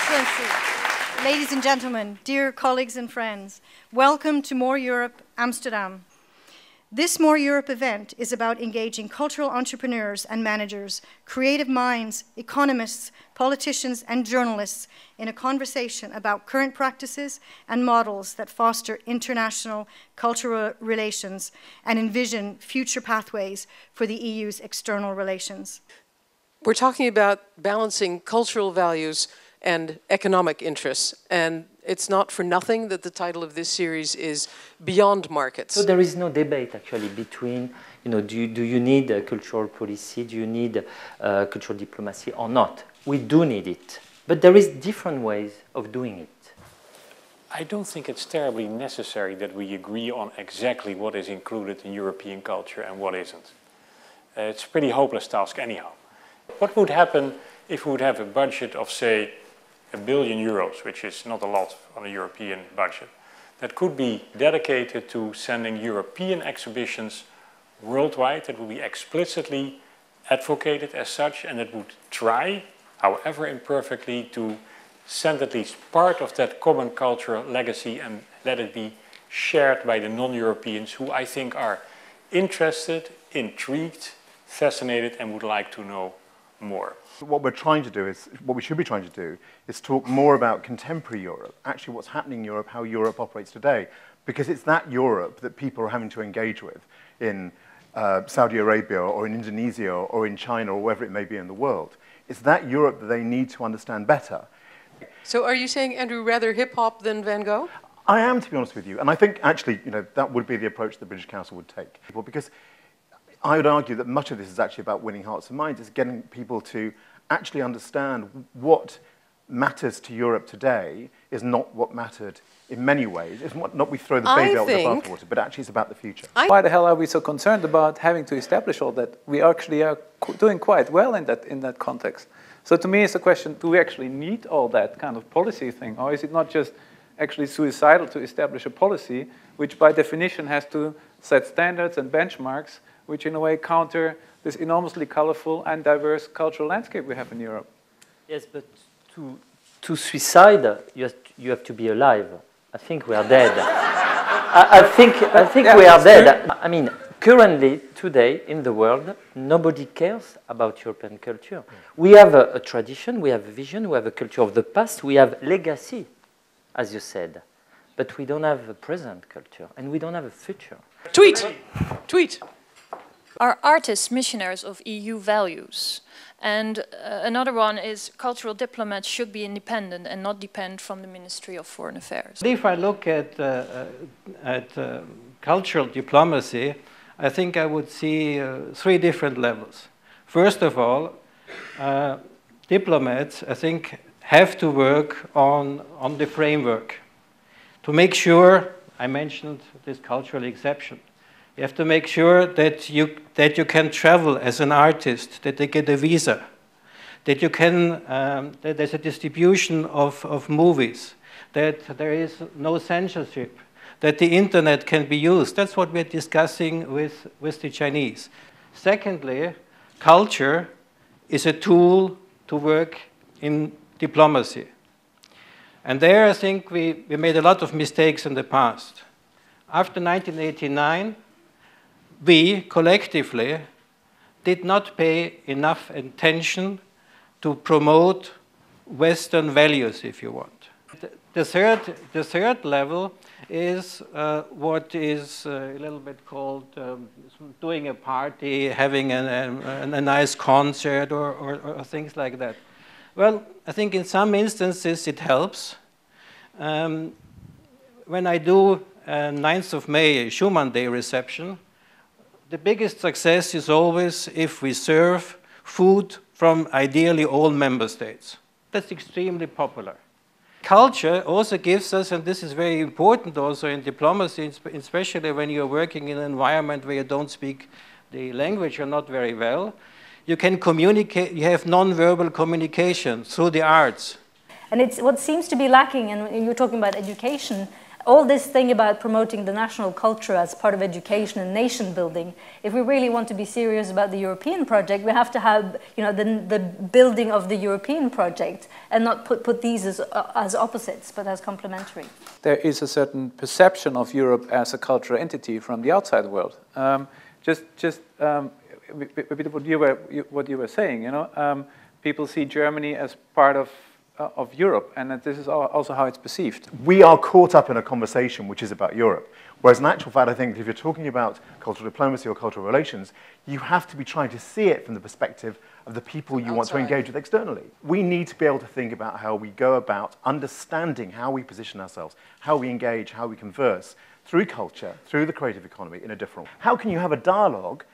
Excellency, ladies and gentlemen, dear colleagues and friends, welcome to More Europe, Amsterdam. This More Europe event is about engaging cultural entrepreneurs and managers, creative minds, economists, politicians, and journalists in a conversation about current practices and models that foster international cultural relations and envision future pathways for the EU's external relations. We're talking about balancing cultural values and economic interests, and it's not for nothing that the title of this series is Beyond Markets. So there is no debate actually between, do you need a cultural policy, do you need cultural diplomacy or not? We do need it, but there is different ways of doing it. I don't think it's terribly necessary that we agree on exactly what is included in European culture and what isn't. It's a pretty hopeless task anyhow. What would happen if we would have a budget of, say, €1 billion, which is not a lot on a European budget, that could be dedicated to sending European exhibitions worldwide, that would be explicitly advocated as such, and that would try, however imperfectly, to send at least part of that common cultural legacy and let it be shared by the non-Europeans who I think are interested, intrigued, fascinated and would like to know more. What we're trying to do is, what we should be trying to do, is talk more about contemporary Europe, actually what's happening in Europe, how Europe operates today, because it's that Europe that people are having to engage with in Saudi Arabia or in Indonesia or in China or wherever it may be in the world. It's that Europe that they need to understand better. So are you saying, Andrew, rather hip-hop than Van Gogh? I am, to be honest with you, and I think actually, that would be the approach the British Council would take. Because I would argue that much of this is actually about winning hearts and minds. It's getting people to actually understand what matters to Europe today is not what mattered in many ways. It's not we throw the baby out with the bathwater, but actually it's about the future. Why the hell are we so concerned about having to establish all that? We actually are doing quite well in that context. So to me it's a question, do we actually need all that kind of policy thing? Or is it not just actually suicidal to establish a policy which by definition has to set standards and benchmarks which in a way counter this enormously colorful and diverse cultural landscape we have in Europe? Yes, but to suicide, you have to be alive. I think we are dead. I think we are dead. I mean, currently, today, in the world, nobody cares about European culture. We have a tradition, we have a vision, we have a culture of the past, we have legacy, as you said. But we don't have a present culture, and we don't have a future. Tweet! Tweet! Are artists missionaries of EU values? And another one is cultural diplomats should be independent and not depend from the Ministry of Foreign Affairs. If I look at cultural diplomacy, I think I would see 3 different levels. First of all, diplomats, I think, have to work on the framework to make sure, I mentioned this cultural exception, you have to make sure that you can travel as an artist, that they get a visa, that you can, that there's a distribution of movies, that there is no censorship, that the internet can be used. That's what we're discussing with the Chinese. Secondly, culture is a tool to work in diplomacy. And there I think we made a lot of mistakes in the past. After 1989, we collectively did not pay enough attention to promote Western values, if you want. The third level is what is a little bit called doing a party, having a nice concert or things like that. Well, I think in some instances it helps. When I do 9th of May Schumann Day reception, the biggest success is always if we serve food from ideally all member states. That's extremely popular. Culture also gives us, and this is very important also in diplomacy, especially when you're working in an environment where you don't speak the language or not very well, you can communicate, you have non-verbal communication through the arts. And it's what seems to be lacking, and you're talking about education, All this thing about promoting the national culture as part of education and nation building, if we really want to be serious about the European project, we have to have, you know, the building of the European project and not put these as opposites, but as complementary. There is a certain perception of Europe as a cultural entity from the outside world. A bit of what you were saying, you know, people see Germany as part of Europe, and that this is also how it's perceived. We are caught up in a conversation which is about Europe, whereas in actual fact, I think if you're talking about cultural diplomacy or cultural relations, you have to be trying to see it from the perspective of the people you want to engage with externally. We need to be able to think about how we go about understanding how we position ourselves, how we engage, how we converse through culture, through the creative economy in a different way. How can you have a dialogue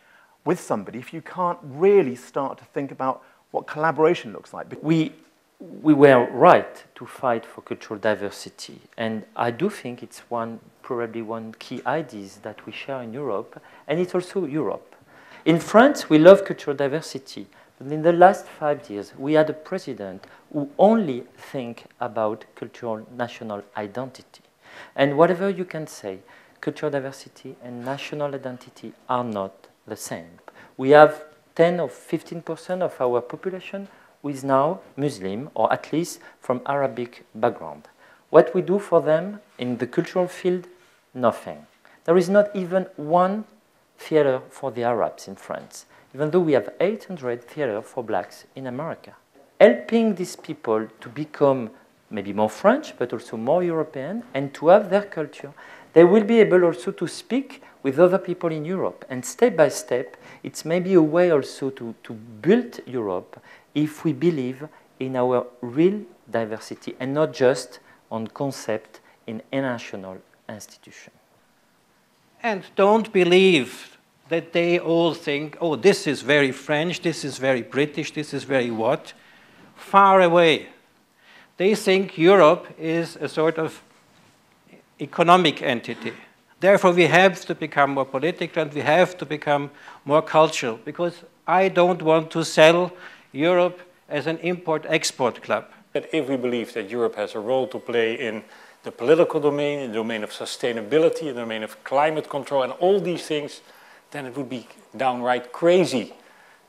with somebody if you can't really start to think about what collaboration looks like? We were right to fight for cultural diversity, and I do think it's probably one key idea that we share in Europe, and it's also Europe. In France, we love cultural diversity, but in the last 5 years, we had a president who only think about cultural national identity. And whatever you can say, cultural diversity and national identity are not the same. We have 10 or 15% of our population who is now Muslim, or at least from Arabic background. What we do for them in the cultural field? Nothing. There is not even one theater for the Arabs in France, even though we have 800 theaters for blacks in America. Helping these people to become maybe more French, but also more European, and to have their culture, they will be able also to speak with other people in Europe. And step by step, it's maybe a way also to build Europe if we believe in our real diversity and not just on concept in a national institution. And don't believe that they all think, oh, this is very French, this is very British, this is very what? Far away. They think Europe is a sort of economic entity. Therefore, we have to become more political and we have to become more cultural, because I don't want to sell Europe as an import-export club. That if we believe that Europe has a role to play in the political domain, in the domain of sustainability, in the domain of climate control and all these things, then it would be downright crazy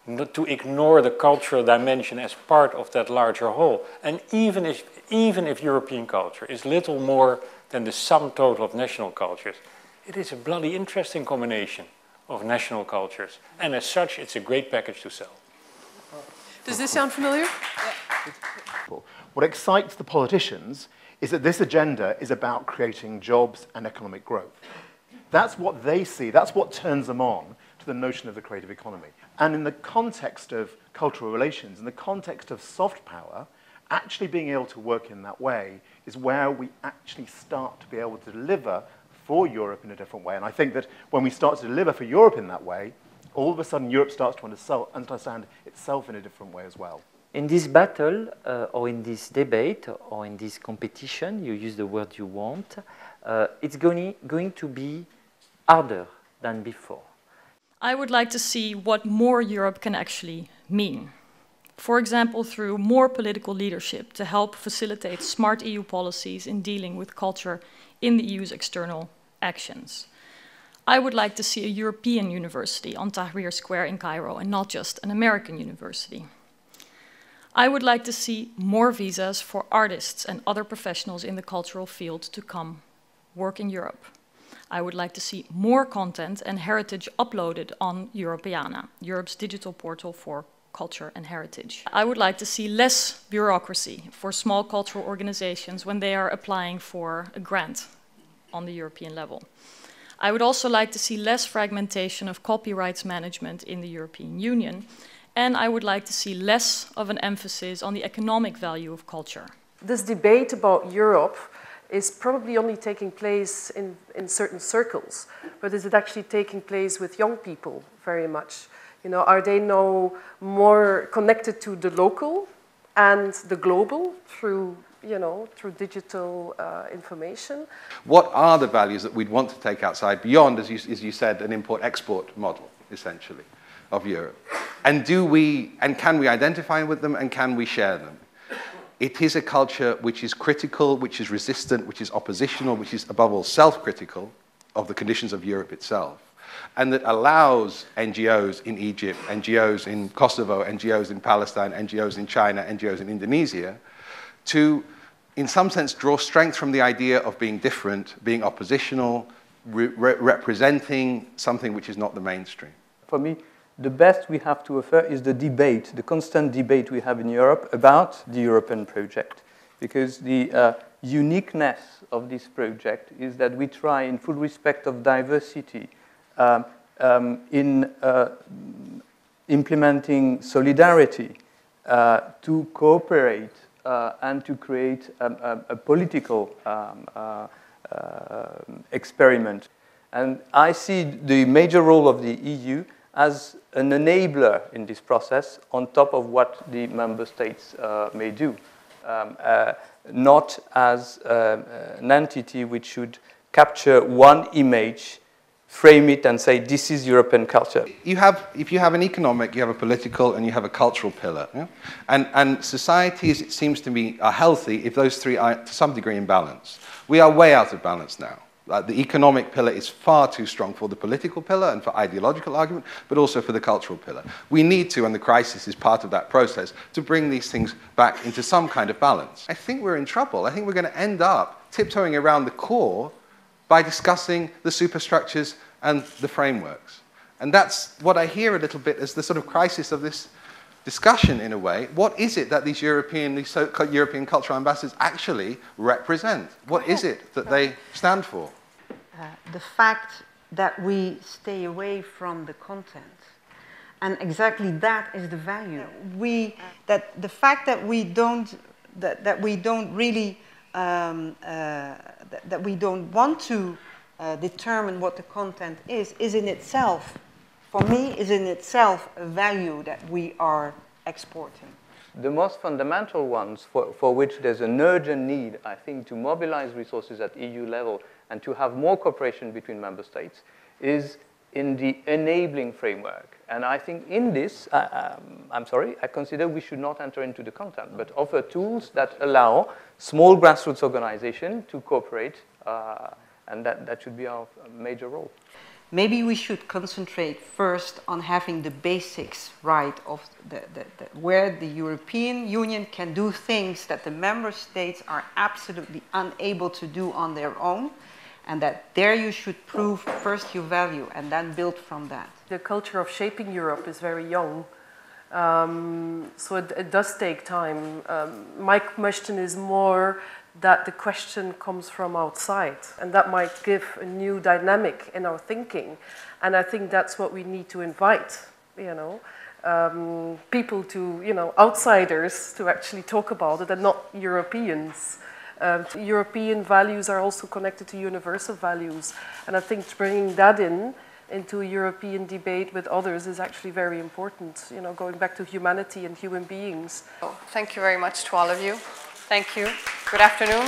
not to ignore the cultural dimension as part of that larger whole. And even if European culture is little more than the sum total of national cultures, it is a bloody interesting combination of national cultures. And as such, it's a great package to sell. Does this sound familiar? What excites the politicians is that this agenda is about creating jobs and economic growth. That's what they see. That's what turns them on to the notion of the creative economy. And in the context of cultural relations, in the context of soft power, actually being able to work in that way is where we actually start to be able to deliver for Europe in a different way. And I think that when we start to deliver for Europe in that way, all of a sudden Europe starts to understand itself in a different way as well. In this battle, or in this debate, or in this competition, you use the word you want, it's going to be harder than before. I would like to see what more Europe can actually mean. For example, through more political leadership to help facilitate smart EU policies in dealing with culture in the EU's external actions. I would like to see a European university on Tahrir Square in Cairo and not just an American university. I would like to see more visas for artists and other professionals in the cultural field to come work in Europe. I would like to see more content and heritage uploaded on Europeana, Europe's digital portal for culture and heritage. I would like to see less bureaucracy for small cultural organizations when they are applying for a grant on the European level. I would also like to see less fragmentation of copyrights management in the European Union, and I would like to see less of an emphasis on the economic value of culture. This debate about Europe is probably only taking place in certain circles, but is it actually taking place with young people very much? You know, are they now more connected to the local and the global through, you know, through digital information? What are the values that we'd want to take outside beyond, as you said, an import-export model, essentially, of Europe? And can we identify with them and can we share them? It is a culture which is critical, which is resistant, which is oppositional, which is above all self-critical of the conditions of Europe itself, and that allows NGOs in Egypt, NGOs in Kosovo, NGOs in Palestine, NGOs in China, NGOs in Indonesia, to, in some sense, draw strength from the idea of being different, being oppositional, representing something which is not the mainstream. For me, the best we have to offer is the debate, the constant debate we have in Europe about the European project. Because the uniqueness of this project is that we try, in full respect of diversity, in implementing solidarity, to cooperate and to create a political experiment. And I see the major role of the EU as an enabler in this process on top of what the member states may do, not as an entity which should capture one image, frame it and say, this is European culture. If you have an economic, you have a political, and you have a cultural pillar. Yeah? And societies, it seems to me, are healthy if those three are to some degree in balance. We are way out of balance now. The economic pillar is far too strong for the political pillar and for ideological argument, but also for the cultural pillar. We need to, and the crisis is part of that process, to bring these things back into some kind of balance. I think we're in trouble. I think we're going to end up tiptoeing around the core by discussing the superstructures and the frameworks. And that's what I hear a little bit as the sort of crisis of this discussion, in a way. What is it that these so-called European cultural ambassadors actually represent? What is it that they stand for? The fact that we stay away from the content. And exactly that is the value. The fact that we don't want to determine what the content is in itself, for me, is in itself a value that we are exporting. The most fundamental ones for which there's an urgent need, I think, to mobilize resources at EU level and to have more cooperation between member states is in the enabling framework. And I think in this, I'm sorry, I consider we should not enter into the content, but offer tools that allow small grassroots organizations to cooperate, and that should be our major role. Maybe we should concentrate first on having the basics right of where the European Union can do things that the member states are absolutely unable to do on their own, and that there you should prove first your value and then build from that. The culture of shaping Europe is very young, so it does take time. My question is more that the question comes from outside, and that might give a new dynamic in our thinking. And I think that's what we need to invite, people to, outsiders to actually talk about it, and not Europeans. European values are also connected to universal values, and I think bringing that into a European debate with others is actually very important, going back to humanity and human beings. Thank you very much to all of you. Thank you. Good afternoon.